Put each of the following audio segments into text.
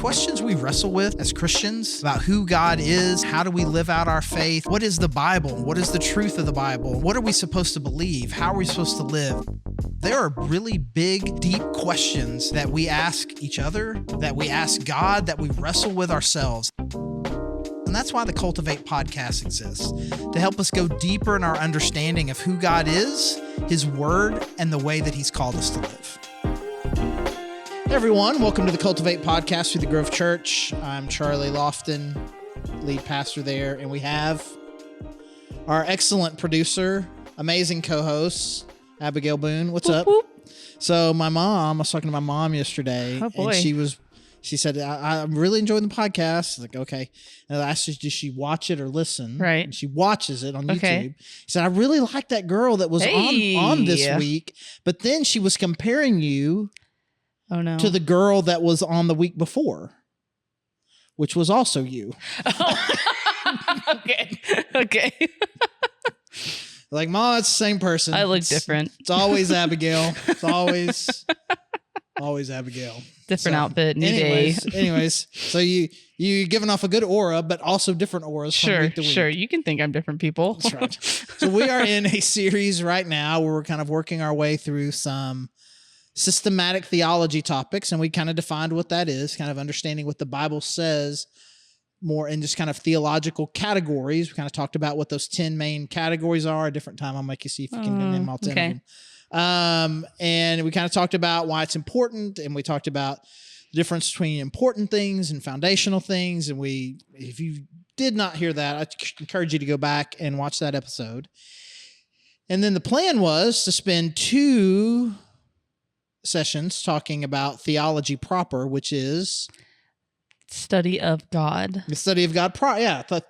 questions we wrestle with as Christians about who God is, how do we live out our faith, what is the Bible, what is the truth of the Bible, what are we supposed to believe, how are we supposed to live? There are really big, deep questions that we ask each other, that we ask God, that we wrestle with ourselves. And that's why the Cultivate podcast exists, to help us go deeper in our understanding of who God is, His Word, and the way that He's called us to live. Hey everyone, welcome to the Cultivate podcast through the Grove Church. I'm Charlie Lofton, lead pastor there, and we have our excellent producer, amazing co-host, Abigail Boone. What's up? Whoop. So I was talking to my mom yesterday, and she said, I'm really enjoying the podcast. I was like, okay. And I asked her, does she watch it or listen? Right. And she watches it on Okay. YouTube. She said, I really like that girl that was on this week, but then she was comparing you to the girl that was on the week before, which was also you. Oh. Okay. Like, Ma, it's the same person. I look different. It's always Abigail. It's always Abigail. Different outfit, new day. Anyways, so you're giving off a good aura, but also different auras from week to week. Sure. You can think I'm different people. That's right. So we are in a series right now where we're kind of working our way through some systematic theology topics, and we kind of defined what that is, kind of understanding what the Bible says more in just kind of theological categories. We kind of talked about what those 10 main categories are. A different time I'll make you see if you can name all 10 of them. And we kind of talked about why it's important, and we talked about the difference between important things and foundational things. And if you did not hear that, I encourage you to go back and watch that episode. And then the plan was to spend 2 sessions talking about theology proper, which is study of God. The study of God.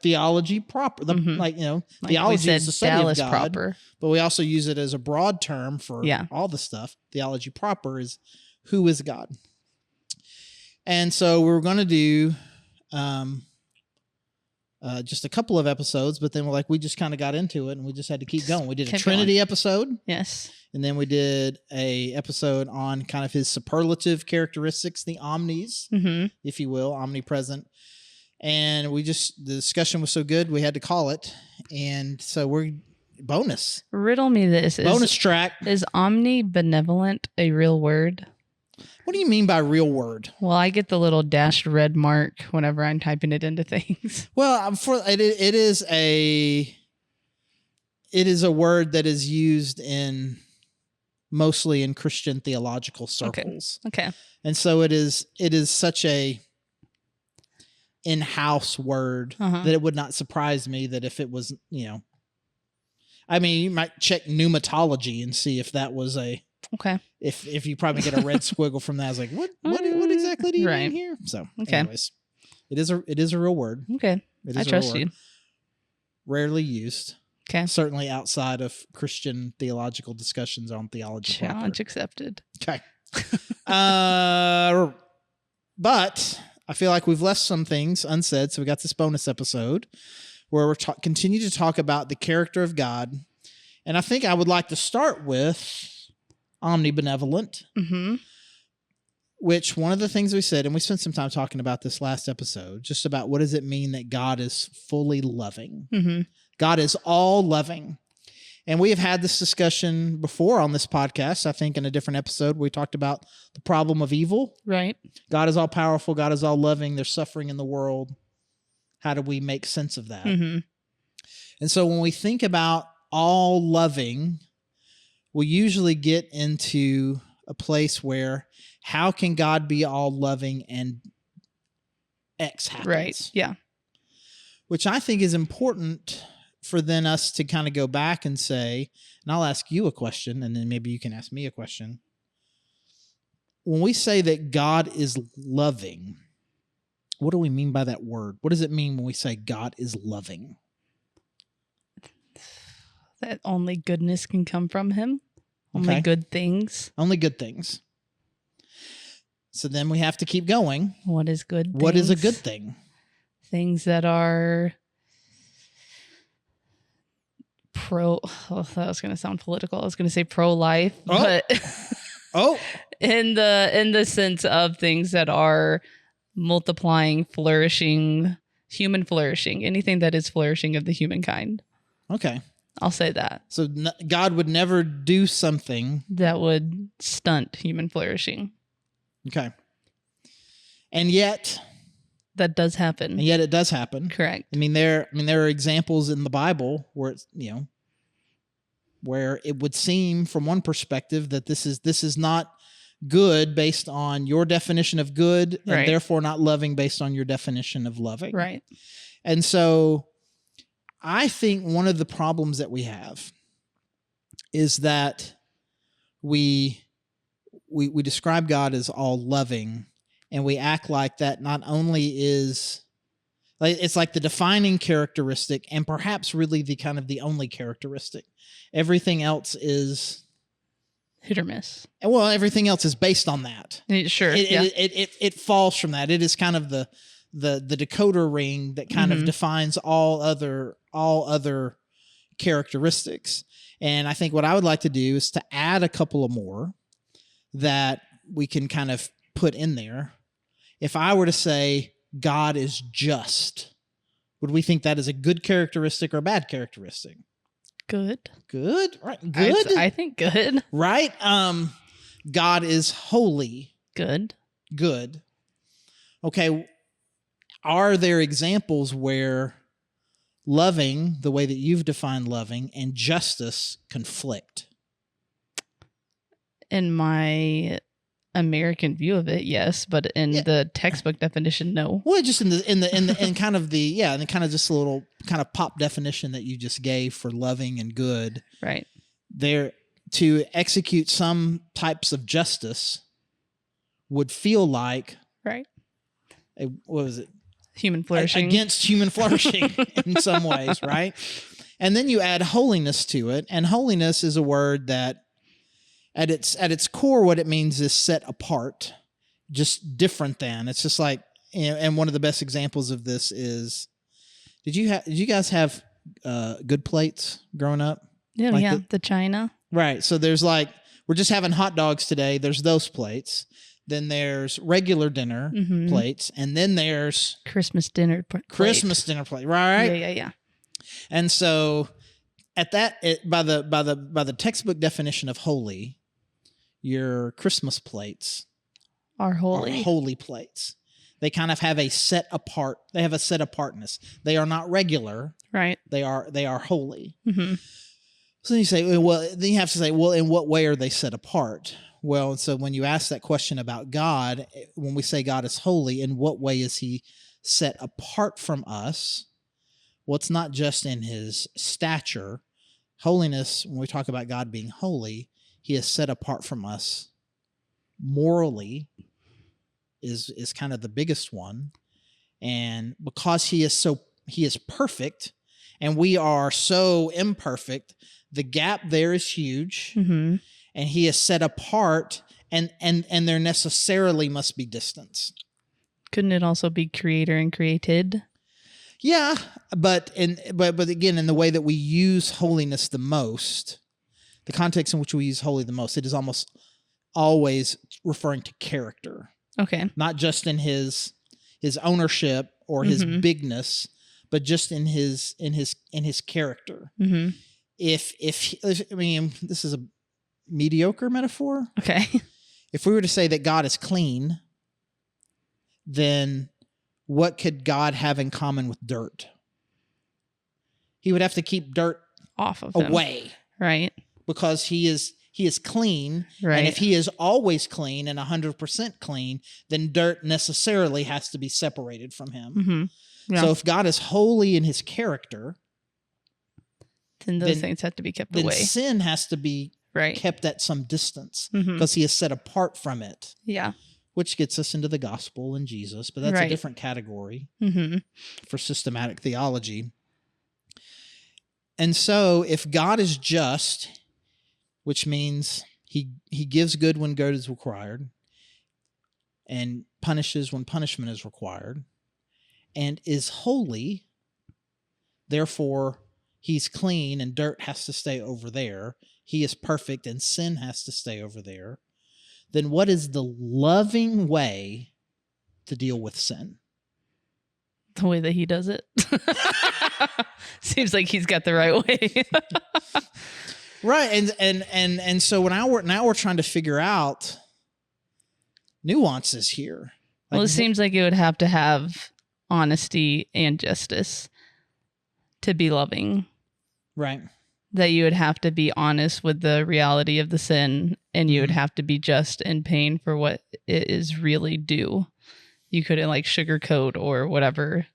Theology proper. Theology is the study Dallas of God. Proper. But we also use it as a broad term for all the stuff. Theology proper is who is God. And so we were going to do just a couple of episodes, but then we just kind of got into it and we just had to keep going. We did a Trinity episode. Yes. And then we did a episode on kind of his superlative characteristics, the omnis, if you will, omnipresent. And the discussion was so good, we had to call it. And so we're bonus. Riddle me this. Bonus track. Is omnibenevolent a real word? What do you mean by real word? Well, I get the little dashed red mark whenever I'm typing it into things. Well, it is a word that is used mostly in Christian theological circles. Okay. And so it is such a in-house word that it would not surprise me that if it was, you might check pneumatology and see if that was if you probably get a red squiggle from that. I was like, what exactly do you mean here? So anyways, it is a real word. Okay. I trust you. Rarely used. Okay. Certainly outside of Christian theological discussions on theology. Challenge accepted. Okay. But I feel like we've left some things unsaid. So we got this bonus episode where we're continue to talk about the character of God. And I think I would like to start with omnibenevolent, which one of the things we said, and we spent some time talking about this last episode, just about what does it mean that God is fully loving? God is all loving. And we have had this discussion before on this podcast, I think in a different episode, we talked about the problem of evil. Right. God is all powerful. God is all loving. There's suffering in the world. How do we make sense of that? And so when we think about all loving, we usually get into a place where how can God be all loving and X happens? Right. Yeah. Which I think is important for then us to kind of go back and say, and I'll ask you a question, and then maybe you can ask me a question. When we say that God is loving, what do we mean by that word? What does it mean when we say God is loving? That only goodness can come from him. Only good things. Only good things. So then we have to keep going. What is good things? What is a good thing? Things that are that was going to sound political. I was going to say pro-life, but in the sense of things that are multiplying, flourishing, human flourishing, anything that is flourishing of the humankind. Okay. I'll say that. So God would never do something that would stunt human flourishing. Okay. And yet that does happen. And yet it does happen. Correct. I mean there are examples in the Bible where it's, where it would seem from one perspective that this is not good based on your definition of good, and right. therefore not loving based on your definition of loving. Right. And so I think one of the problems that we have is that we describe God as all loving, and we act like that not only is it's like the defining characteristic and perhaps really the kind of the only characteristic. Everything else is hit or miss. Well, everything else is based on that. Sure. It falls from that. It is kind of the decoder ring that kind of defines all other characteristics. And I think what I would like to do is to add a couple of more that we can kind of put in there. If I were to say God is just, would we think that is a good characteristic or a bad characteristic? Good. Good? Right. Good? I think good. Right? God is holy. Good. Good. Okay. Are there examples where loving, the way that you've defined loving, and justice conflict? In my American view of it, yes, but in the textbook definition, no. Well, just in kind of and kind of just a little kind of pop definition that you just gave for loving and good. Right. There, to execute some types of justice would feel like right. What was it? Human flourishing. Against human flourishing in some ways, right? And then you add holiness to it, and holiness is a word that at its core, what it means is set apart, just different than. It's just like, and one of the best examples of this is, did you guys have good plates growing up? Yeah, like the china. Right. So there's like, we're just having hot dogs today. There's those plates. Then there's regular dinner plates, and then there's Christmas dinner plate, right? Yeah. And so at that, by the textbook definition of holy, your Christmas plates are holy plates. They kind of have a set apart. They have a set apartness. They are not regular. Right. They are holy. Mm-hmm. So then you say, well, then you have to say, well, in what way are they set apart? Well, and so when you ask that question about God, when we say God is holy, in what way is he set apart from us? Well, it's not just in his stature. Holiness, when we talk about God being holy, he is set apart from us morally is kind of the biggest one. And because he is perfect and we are so imperfect, the gap there is huge. Mm-hmm. And he is set apart, and there necessarily must be distance. Couldn't it also be creator and created? Yeah, but again, in the way that we use holiness the most, the context in which we use holy the most, it is almost always referring to character. Okay. Not just in his ownership or his bigness, but just in his character. Mm-hmm. If I mean, this is a mediocre metaphor. Okay. If we were to say that God is clean, then what could God have in common with dirt? He would have to keep dirt off of away. Him. Right. Because he is clean. Right. And if he is always clean and 100% clean, then dirt necessarily has to be separated from him. Mm-hmm. Yeah. So if God is holy in his character, then those things have to be kept away. Then sin has to be kept at some distance because he is set apart from it. Yeah. Which gets us into the gospel and Jesus, but that's a different category for systematic theology. And so if God is just, which means he gives good when good is required and punishes when punishment is required, and is holy, therefore he's clean and dirt has to stay over there. He is perfect and sin has to stay over there. Then what is the loving way to deal with sin. The way that he does it. Seems like he's got the right way. Right. And so now we're trying to figure out nuances here. Well, it seems like it would have to have honesty and justice to be loving. Right. That you would have to be honest with the reality of the sin, and you would have to be just in pain for what it is really due. You couldn't like sugarcoat or whatever.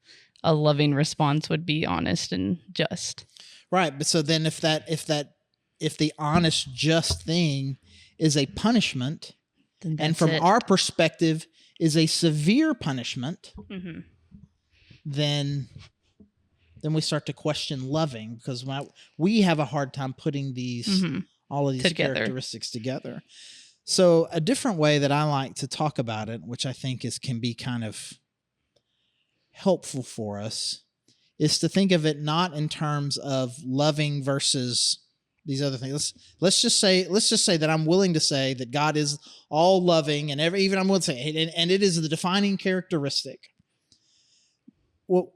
A loving response would be honest and just. Right. But so then if the honest, just thing is a punishment, and from our perspective is a severe punishment, then we start to question loving, because we have a hard time putting all of these characteristics together. So a different way that I like to talk about it, which I think can be kind of helpful for us, is to think of it not in terms of loving versus these other things. Let's just say that I'm willing to say that God is all loving, and even I'm willing to say, and it is the defining characteristic. Well,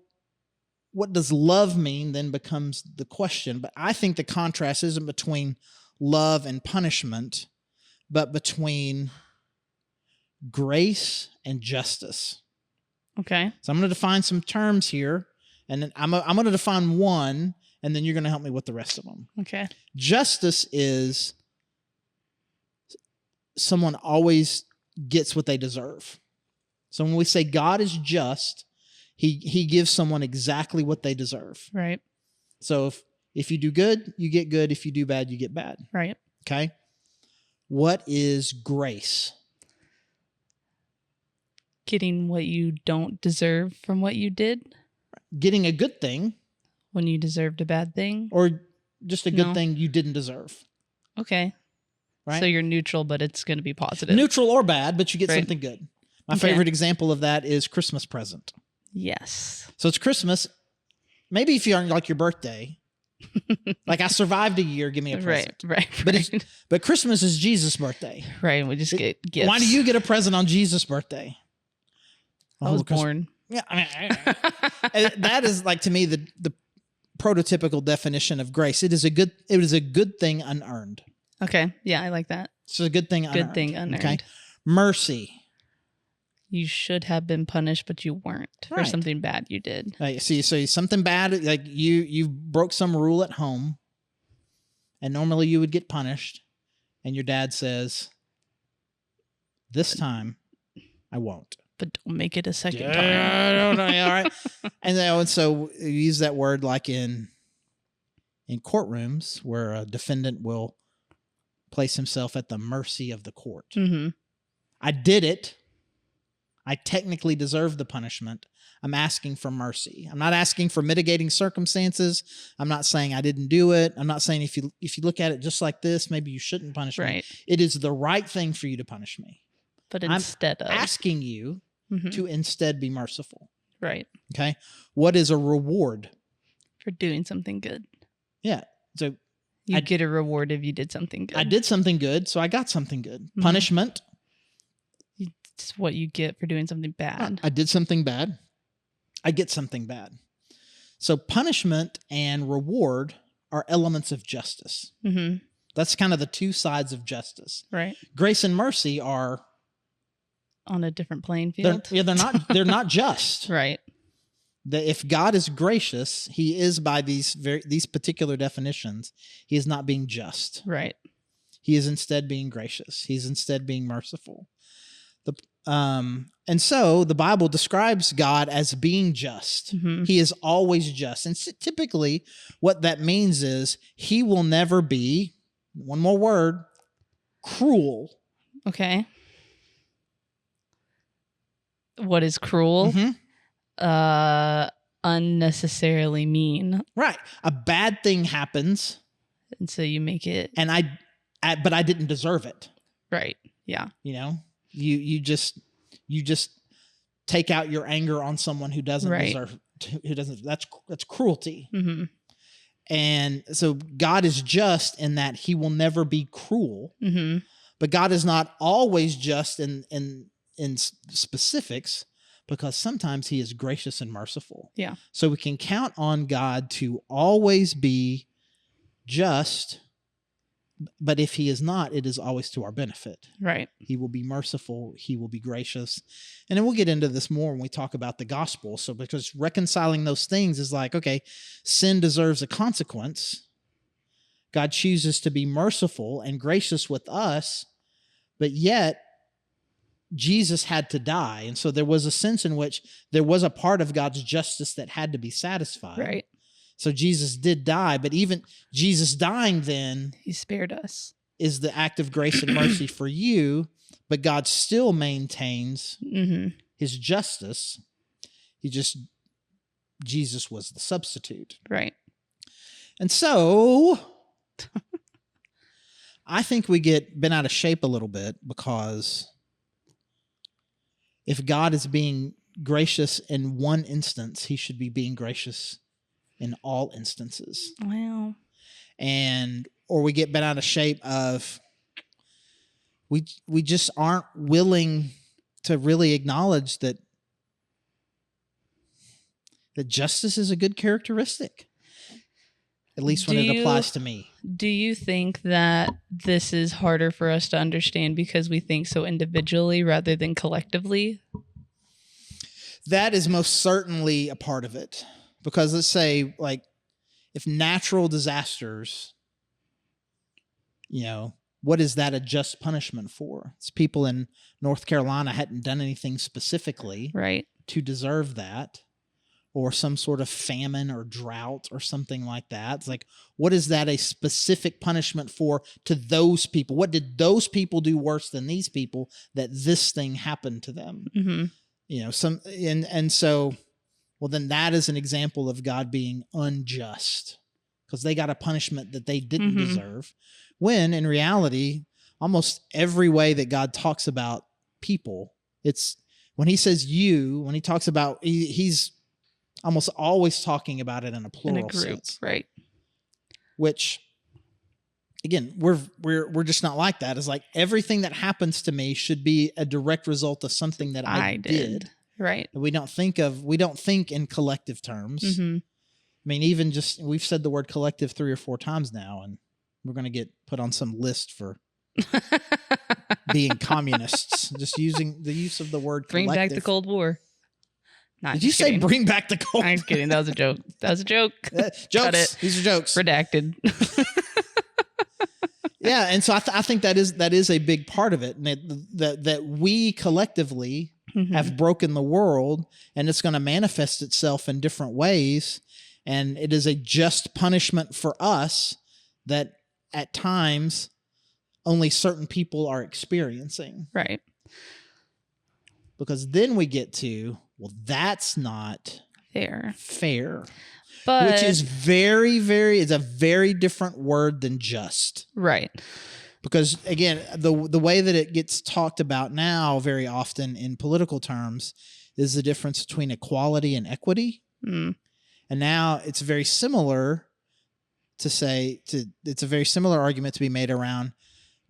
what does love mean then becomes the question. But I think the contrast isn't between love and punishment, but between grace and justice. Okay. So I'm going to define some terms here, and then I'm going to define one, and then you're going to help me with the rest of them. Okay. Justice is someone always gets what they deserve. So when we say God is just, He gives someone exactly what they deserve. Right. So if you do good, you get good. If you do bad, you get bad. Right. Okay. What is grace? Getting what you don't deserve from what you did. Getting a good thing. When you deserved a bad thing. Or just a good thing you didn't deserve. Okay. Right. So you're neutral, but it's going to be positive. Neutral or bad, but you get Right. something good. My favorite example of that is Christmas present. Yes. So it's Christmas. Maybe if you're on like your birthday, like I survived a year, give me a present. Right. But Christmas is Jesus' birthday. Right. We just get gifts. Why do you get a present on Jesus' birthday? I was born. Yeah, I mean, that is like to me the prototypical definition of grace. It is a good thing unearned. Okay. Yeah, I like that. It's a good thing unearned. Good thing unearned. Okay. Mercy. You should have been punished, but you weren't for Right. something bad you did. So something bad, like you broke some rule at home, and normally you would get punished, and your dad says, "This time, I won't." But don't make it a second time. No, all right. And so you use that word like in courtrooms where a defendant will place himself at the mercy of the court. Mm-hmm. I did it. I technically deserve the punishment. I'm asking for mercy. I'm not asking for mitigating circumstances. I'm not saying I didn't do it. I'm not saying if you look at it just like this, maybe you shouldn't punish me. It is the right thing for you to punish me. But instead I'm asking you to instead be merciful. Right. Okay. What is a reward? For doing something good. Yeah. So you get a reward if you did something good. I did something good, so I got something good. Punishment. It's what you get for doing something bad. I did something bad. I get something bad. So punishment and reward are elements of justice. Mm-hmm. That's kind of the two sides of justice. Right. Grace and mercy are on a different playing field. They're not just. Right. If God is gracious, He is by these particular definitions. He is not being just. Right. He is instead being gracious. He's instead being merciful. And so the Bible describes God as being just. Mm-hmm. He is always just. And typically what that means is He will never be, one more word, cruel. Okay. What is cruel? Mm-hmm. Unnecessarily mean. Right. A bad thing happens. And so you make it. And but I didn't deserve it. Right. Yeah. You know, you just take out your anger on someone who doesn't deserve, that's cruelty. Mm-hmm. And so God is just in that He will never be cruel, but God is not always just in specifics, because sometimes he is gracious and merciful. Yeah. So we can count on God to always be just, but if he is not, it is always to our benefit. Right. He will be merciful. He will be gracious. And then we'll get into this more when we talk about the gospel. So because reconciling those things is like, okay, sin deserves a consequence. God chooses to be merciful and gracious with us, but yet Jesus had to die. And so there was a sense in which there was a part of God's justice that had to be satisfied. Right. So Jesus did die, but even Jesus dying then, he spared us, is the act of grace and mercy for you, but God still maintains his justice. Jesus was the substitute. Right. And so I think we get bent out of shape a little bit, because if God is being gracious in one instance, he should be being gracious in all instances. Wow. Or we get bent out of shape of we just aren't willing to really acknowledge that justice is a good characteristic, at least when it applies to me. Do you think that this is harder for us to understand because we think so individually rather than collectively? That is most certainly a part of it. Because let's say, like, if natural disasters, what is that a just punishment for? It's people in North Carolina hadn't done anything specifically to deserve that, or some sort of famine or drought or something like that. It's like, what is that a specific punishment for to those people? What did those people do worse than these people that this thing happened to them? So, well, then that is an example of God being unjust, because they got a punishment that they didn't deserve. When in reality, almost every way that God talks about people, it's when he says you, when he talks about, he's almost always talking about it in a plural in a group, sense. Right. Which, again, we're just not like that. It's like everything that happens to me should be a direct result of something that I did. Right. We don't think in collective terms. I mean, even just, we've said the word collective 3 or 4 times now, and we're going to get put on some list for being communists, just using the use of the word collective. Bring back the Cold War. Did you say bring back the Cold War? I'm kidding. That was a joke. Jokes. Cut it. These are jokes. Redacted. Yeah, and so I think that is a big part of it, and that we collectively have broken the world, and it's going to manifest itself in different ways, and it is a just punishment for us that at times only certain people are experiencing. Right. Because then we get to, well, that's not fair. But, which is it's a very different word than just. Right. Because again, the way that it gets talked about now very often in political terms is the difference between equality and equity. And now it's very similar it's a very similar argument to be made around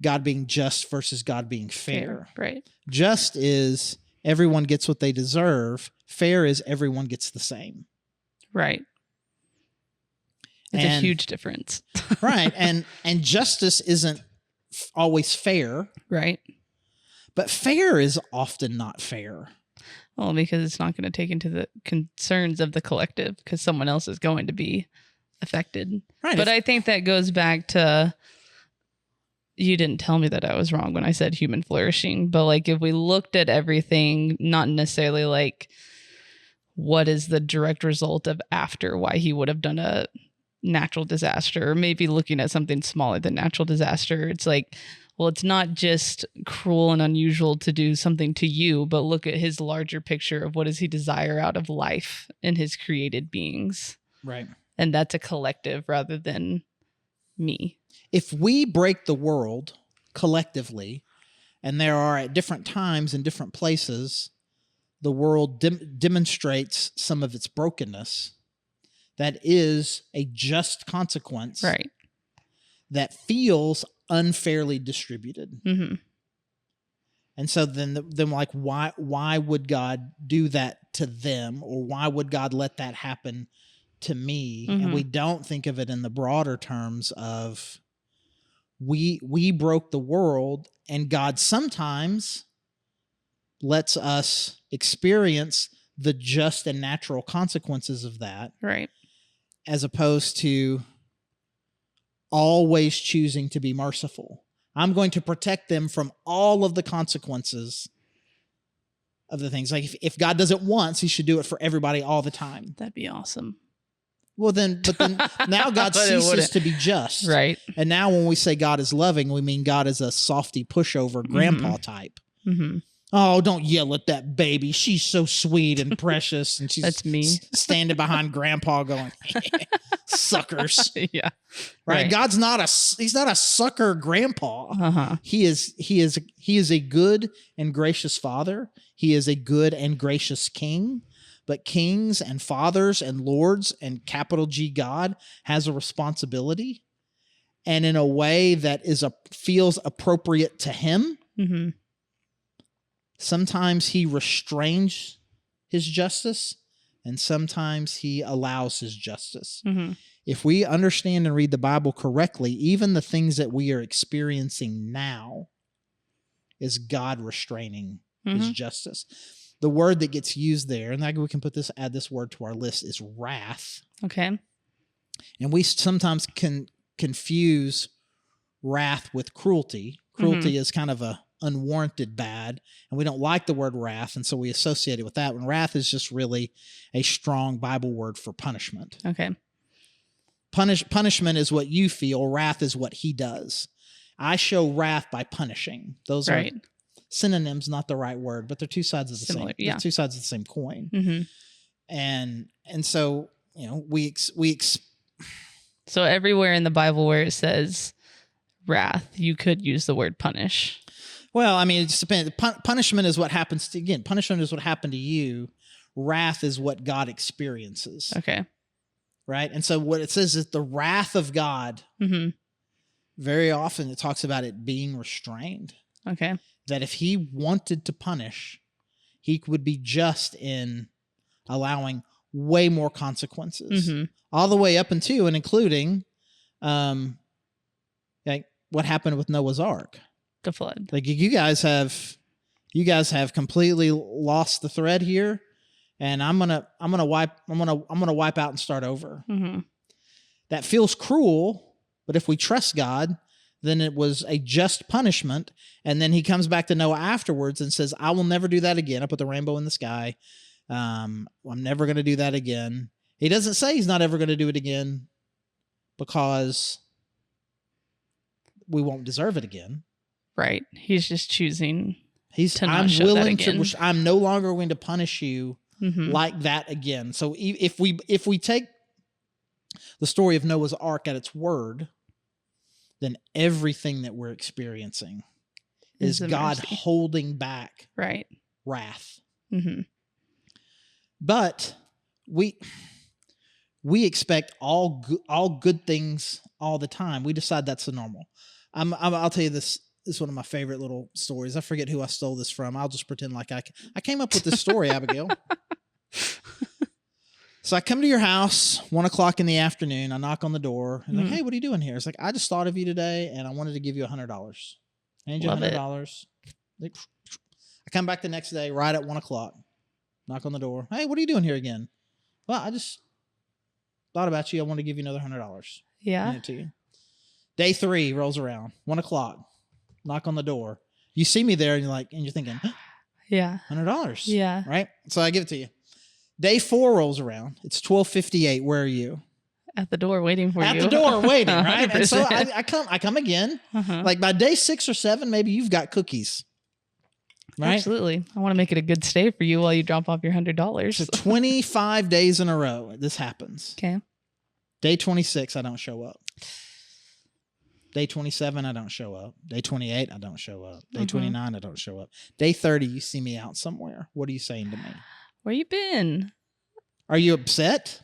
God being just versus God being fair. Right. Just is everyone gets what they deserve. Fair is everyone gets the same. Right. It's a huge difference. Right. And justice isn't always fair. Right. But fair is often not fair. Well, because it's not going to take into the concerns of the collective, because someone else is going to be affected. Right. But I think that goes back to, you didn't tell me that I was wrong when I said human flourishing, but like if we looked at everything, not necessarily like what is the direct result of after why he would have done a natural disaster, or maybe looking at something smaller than natural disaster, it's like, well, it's not just cruel and unusual to do something to you, but look at his larger picture of what does he desire out of life in his created beings. Right. And that's a collective rather than me. If we break the world collectively, and there are at different times in different places, the world demonstrates some of its brokenness, that is a just consequence. Right. That feels unfairly distributed. And so then like, why would God do that to them? Or why would God let that happen to me? And we don't think of it in the broader terms of we broke the world, and God sometimes lets us experience the just and natural consequences of that. Right. As opposed to always choosing to be merciful. I'm going to protect them from all of the consequences of the things. Like if God does it once, he should do it for everybody all the time. That'd be awesome. Well, then now God ceases to be just. Right. And now when we say God is loving, we mean God is a softy pushover grandpa type. Mm-hmm. Oh, don't yell at that baby. She's so sweet and precious. And she's That's me. Standing behind grandpa going, suckers. Yeah. Right? God's he's not a sucker grandpa. Uh-huh. He is a good and gracious father. He is a good and gracious king. But kings and fathers and lords and capital G God has a responsibility, and in a way that feels appropriate to him. Mm-hmm. Sometimes he restrains his justice, and sometimes he allows his justice. Mm-hmm. If we understand and read the Bible correctly, even the things that we are experiencing now is God restraining his justice. The word that gets used there, and we can add this word to our list, is wrath. Okay. And we sometimes can confuse wrath with cruelty. Cruelty is kind of a unwarranted bad, and we don't like the word wrath, and so we associate it with that. When wrath is just really a strong Bible word for punishment. Okay. Punishment is what you feel. Wrath is what he does. I show wrath by punishing. Those are synonyms, not the right word, but they're two sides of the same. Yeah. They're two sides of the same coin. Mm-hmm. And so so everywhere in the Bible where it says wrath, you could use the word punish. Well, I mean, it just depends. Punishment is what happens to, again, punishment is what happened to you. Wrath is what God experiences. Okay. Right? And so what it says is the wrath of God, very often it talks about it being restrained. Okay. That if he wanted to punish, he would be just in allowing way more consequences. All the way up into and including like what happened with Noah's Ark. The flood. Like you guys have completely lost the thread here, and I'm gonna wipe out and start over. That feels cruel, but if we trust God, then it was a just punishment. And then he comes back to Noah afterwards and says, I will never do that again. I put the rainbow in the sky. I'm never going to do that again. He doesn't say he's not ever going to do it again because we won't deserve it again. Right. He's just choosing I'm no longer going to punish you like that again. So if we take the story of Noah's Ark at its word, then everything that we're experiencing is God holding back wrath. But we expect all good things all the time. We decide that's the normal. I'll tell you this. This is one of my favorite little stories. I forget who I stole this from. I'll just pretend like I came up with this story, Abigail. So I come to your house 1:00 in the afternoon. I knock on the door and like, hey, what are you doing here? It's like, I just thought of you today and I wanted to give you $100. I need you $100. I come back the next day right at 1:00. Knock on the door. Hey, what are you doing here again? Well, I just thought about you. I want to give you another $100. Yeah. Hand it to you. Day 3 rolls around. 1:00. Knock on the door. You see me there and you're thinking, yeah, $100. Yeah. Right? So I give it to you. Day 4 rolls around. It's 12:58. Where are you? At the door waiting for you. At the door waiting, right? And so I come again. Like by day 6 or 7, maybe you've got cookies. Right? Absolutely. I want to make it a good stay for you while you drop off your $100. So 25 days in a row, this happens. Okay. Day 26, I don't show up. Day 27, I don't show up. Day 28, I don't show up. Day 29, I don't show up. Day 30, you see me out somewhere. What are you saying to me? Where you been? Are you upset?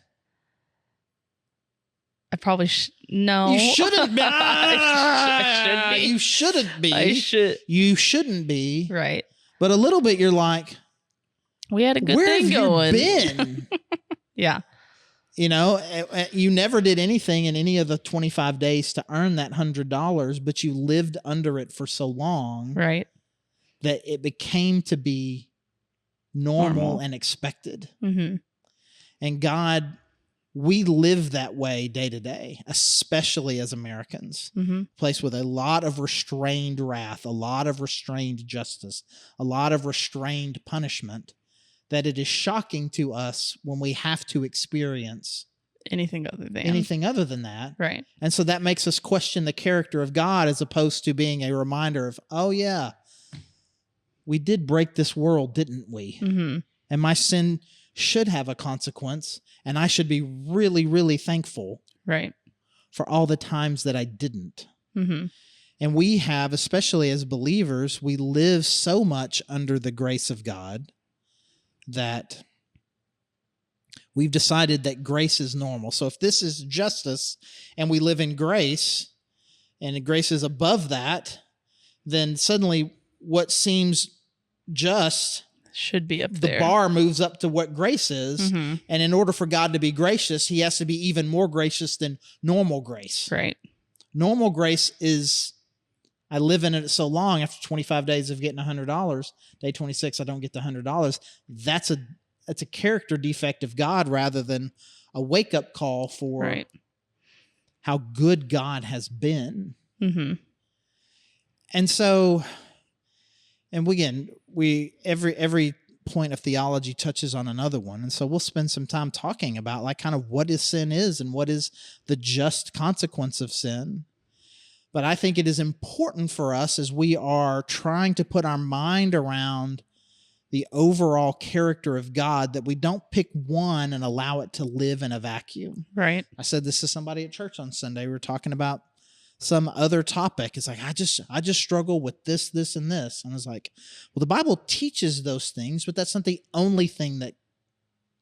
I probably no. You shouldn't be. I should be. You shouldn't be. I should. You shouldn't be. Right. But a little bit, you're like, we had a good where thing have going. you been? Yeah. You know, you never did anything in any of the 25 days to earn that $100, but you lived under it for so long, right, that it became to be normal. And expected. Mm-hmm. And God, we live that way day to day, especially as Americans, Mm-hmm. Place with a lot of restrained wrath, a lot of restrained justice, a lot of restrained punishment, that it is shocking to us when we have to experience anything other than that. Right. And so that makes us question the character of God, as opposed to being a reminder of, oh yeah, we did break this world, didn't we? Mm-hmm. And my sin should have a consequence, and I should be really, really thankful, right, for all the times that I didn't. Mm-hmm. And we have, especially as believers, we live so much under the grace of God that we've decided that grace is normal. So if this is justice and we live in grace, and grace is above that, then suddenly what seems just should be up there. The bar moves up to what grace is. Mm-hmm. And in order for God to be gracious, he has to be even more gracious than normal grace. Right. Normal grace is, I live in it so long, after 25 days of getting $100, day 26, I don't get the $100. That's a character defect of God, rather than a wake-up call for right. how good God has been. Mm-hmm. And so, and again, every point of theology touches on another one. And so we'll spend some time talking about like kind of what sin is and what is the just consequence of sin. But I think it is important for us, as we are trying to put our mind around the overall character of God, that we don't pick one and allow it to live in a vacuum. Right. I said this to somebody at church on Sunday. We were talking about some other topic. It's like, I just struggle with this, and this. And I was like, well, the Bible teaches those things, but that's not the only thing that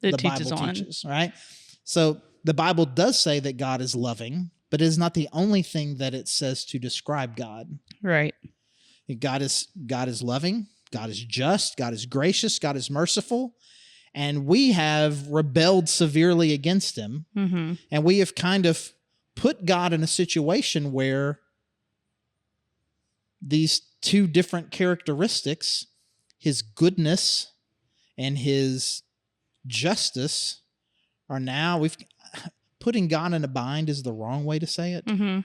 the Bible teaches, right? So the Bible does say that God is loving, but it is not the only thing that it says to describe God. Right. God is loving, God is just, God is gracious, God is merciful, and we have rebelled severely against him. Mm-hmm. And we have kind of put God in a situation where these two different characteristics, his goodness and his justice, are now, putting God in a bind is the wrong way to say it. Mm-hmm.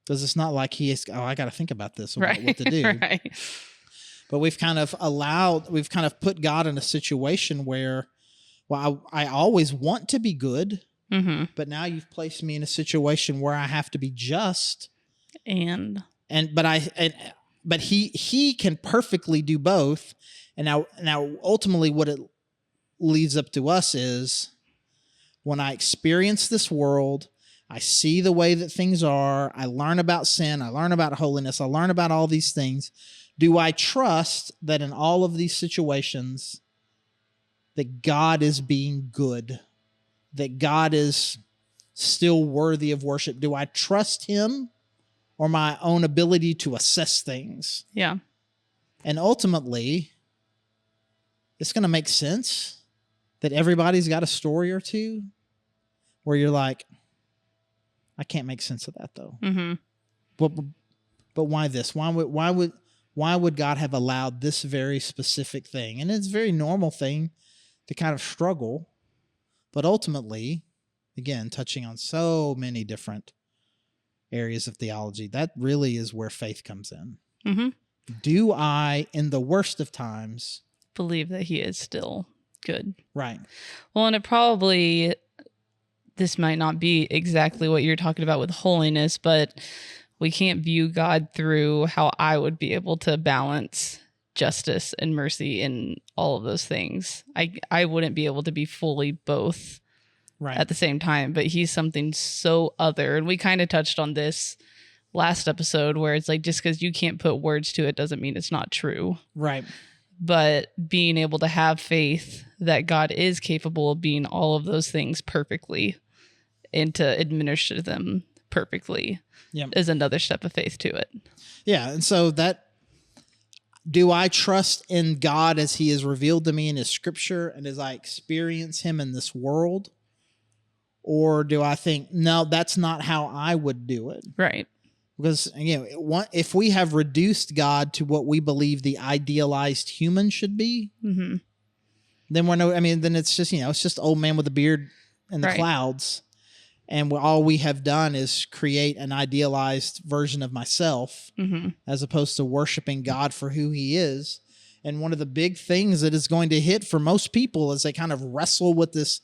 Because it's not like he is, I got to think about this about right. what to do. Right. But we've kind of put God in a situation where, well, I always want to be good, mm-hmm. but now you've placed me in a situation where I have to be just. But he can perfectly do both. And now ultimately what it leaves up to us is, when I experience this world, I see the way that things are, I learn about sin, I learn about holiness, I learn about all these things. Do I trust that in all of these situations that God is being good, that God is still worthy of worship? Do I trust him, or my own ability to assess things? Yeah. And ultimately, it's going to make sense that everybody's got a story or two where you're like, I can't make sense of that though. Mm-hmm. But why this? Why would God have allowed this very specific thing? And it's a very normal thing to kind of struggle, but ultimately, again, touching on so many different areas of theology, that really is where faith comes in. Mm-hmm. Do I, in the worst of times, believe that he is still good? Right. Well, and this might not be exactly what you're talking about with holiness, but we can't view God through how I would be able to balance justice and mercy and all of those things. I wouldn't be able to be fully both at the same time, but he's something so other. And we kind of touched on this last episode, where it's like, just because you can't put words to it doesn't mean it's not true. Right. But being able to have faith that God is capable of being all of those things perfectly, and to administer them perfectly is another step of faith to it. Yeah. And so do I trust in God as he is revealed to me in his scripture and as I experience him in this world? Or do I think, no, that's not how I would do it? Right. Because, if we have reduced God to what we believe the idealized human should be, then then it's just, it's just old man with a beard in the clouds. And all we have done is create an idealized version of myself as opposed to worshiping God for who he is. And one of the big things that is going to hit for most people as they kind of wrestle with this,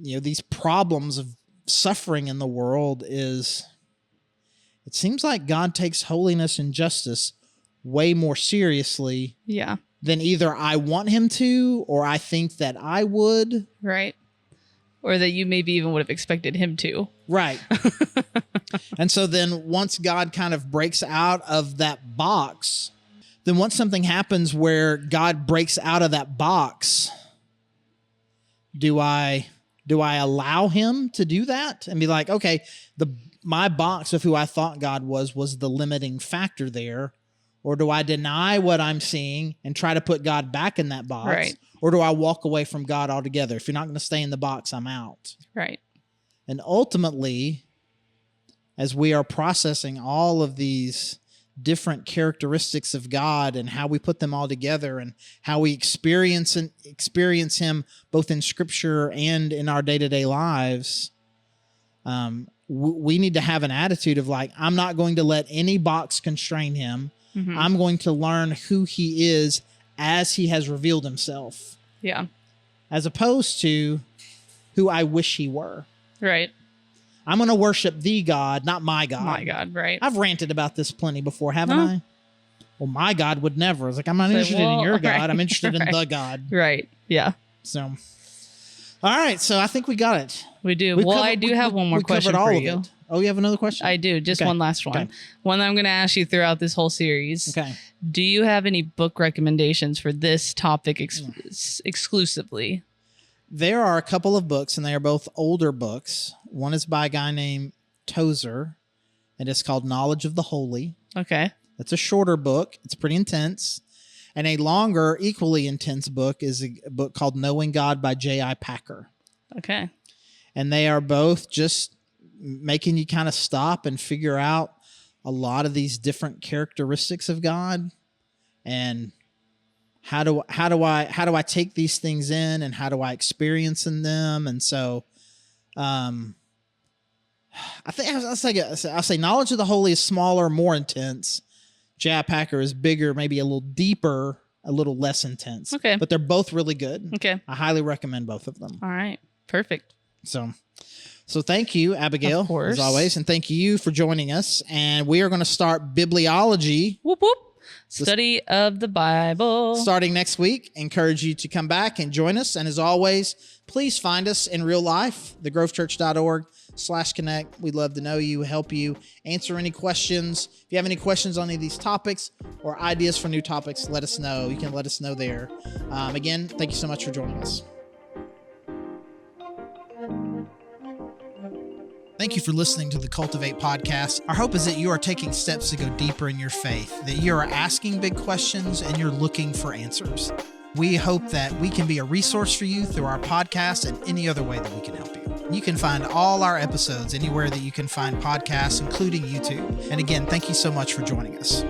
these problems of suffering in the world is it seems like God takes holiness and justice way more seriously than either I want him to or I think that I would. Right. Or that you maybe even would have expected him to. Right. And so then once God kind of breaks out of that box, then once something happens where God breaks out of that box, do I allow him to do that and be like, okay, my box of who I thought God was the limiting factor there? Or do I deny what I'm seeing and try to put God back in that box? Right. Or do I walk away from God altogether? If you're not going to stay in the box, I'm out. Right. And ultimately, as we are processing all of these different characteristics of God and how we put them all together and how we experience him both in scripture and in our day-to-day lives, we need to have an attitude of like, I'm not going to let any box constrain him. I'm going to learn who he is as he has revealed himself. Yeah. As opposed to who I wish he were. Right. I'm going to worship the God, not my God. My God, right. I've ranted about this plenty before, haven't I? Well, my God would never. It's like, I'm not interested in your God. Right, I'm interested in the God. Right. Yeah. So, all right. So I think we got it. We do. I do have one more question for you. Oh, you have another question? I do. Just one last one. Okay. One that I'm going to ask you throughout this whole series. Okay. Do you have any book recommendations for this topic exclusively? There are a couple of books, and they are both older books. One is by a guy named Tozer, and it's called Knowledge of the Holy. Okay. It's a shorter book. It's pretty intense. And a longer, equally intense book is a book called Knowing God by J.I. Packer. Okay. And they are both just making you kind of stop and figure out a lot of these different characteristics of God and how do I take these things in and how do I experience in them? And so, I think I'll say Knowledge of the Holy is smaller, more intense. J.I. Packer is bigger, maybe a little deeper, a little less intense. Okay. But they're both really good. Okay. I highly recommend both of them. All right. Perfect. So thank you, Abigail, as always, and thank you for joining us. And we are going to start Bibliology. Whoop, whoop. Study of the Bible. Starting next week. Encourage you to come back and join us. And as always, please find us in real life, thegrovechurch.org/connect. We'd love to know you, help you, answer any questions. If you have any questions on any of these topics or ideas for new topics, let us know. You can let us know there. Again, thank you so much for joining us. Thank you for listening to the Cultivate podcast. Our hope is that you are taking steps to go deeper in your faith, that you are asking big questions and you're looking for answers. We hope that we can be a resource for you through our podcast and any other way that we can help you. You can find all our episodes anywhere that you can find podcasts, including YouTube. And again, thank you so much for joining us.